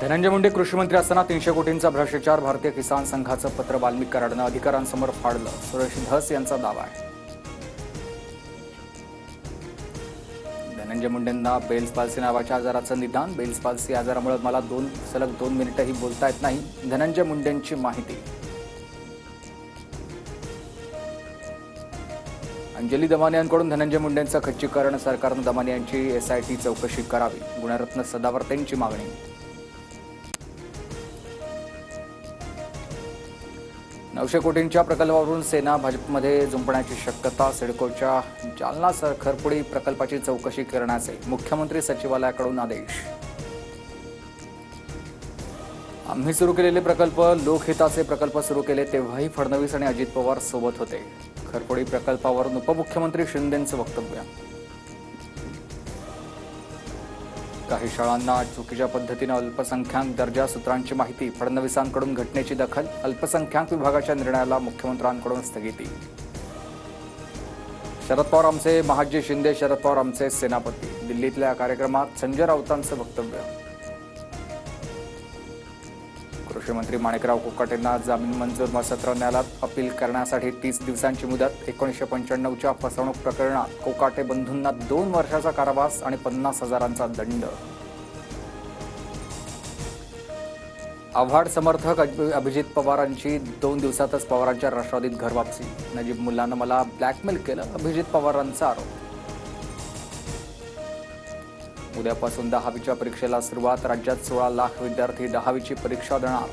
धनंजय मुंडे कृषी मंत्री असताना 300 कोटींचा भ्रष्टाचार भारतीय किसान संघाचं पत्र वाल्मिक कराडनं अधिकाऱ्यांसमोर फाडलं, सुरेश धस यांचा दावा आहे. धनंजय मुंडेंना बेल्स पाल्सी नावाच्या आजाराचं निदान. बेल्स पाल्सी आजारामुळे मला सलग 2 मिनिटंही बोलता येत नाही. धनंजय मुंडेंची माहिती. अंजली दमाने यांकडून धनंजय मुंडेंचं खच्चीकरण. सरकारनं दमाने यांची एसआयटी चौकशी करावी. गुणरत्न सदावर्तेंची मागणी. नऊशे कोटींच्या प्रकल्पावरून सेना भाजपमध्ये जुंपण्याची शक्यता. सिडकोच्या जालना खरपुडी प्रकल्पाची चौकशी करण्याचे मुख्यमंत्री सचिवालयाकडून आदेश. आम्ही सुरू केलेले प्रकल्प लोकहिताचे प्रकल्प सुरू केले तेव्हाही फडणवीस आणि अजित पवार सोबत होते. खरपुडी प्रकल्पावरून उपमुख्यमंत्री शिंदेंचं वक्तव्य. काही शाळांना चुकीच्या पद्धतीने अल्पसंख्याक दर्जा सूत्रांची माहिती. फडणवीसांकडून घटनेची दखल. अल्पसंख्याक विभागाच्या निर्णयाला मुख्यमंत्र्यांकडून स्थगिती. शरद पवार आमचे महाजी, शिंदे शरद पवार आमचे सेनापती. दिल्लीतल्या कार्यक्रमात संजय राऊतांचं वक्तव्य. कृषी मंत्री माणिकराव कोकाटेंना जामीन मंजूर. सत्र न्यायालयात अपील करण्यासाठी 30 दिवसांची मुदत. 1995च्या फसवणूक प्रकरणात कोकाटे बंधूंना 2 वर्षाचा कारावास आणि 50,000चा दंड. आव्हाड समर्थक अभिजित पवारांची 2 दिवसातच पवारांच्या राष्ट्रवादीत घरवापसी. नजीब मुल्लानं मला ब्लॅकमेल केलं, अभिजित पवारांचा आरोप. उद्यापासून 10वीच्या परीक्षेला सुरुवात. राज्यात 16 लाख विद्यार्थी 10वीची परीक्षा देणार.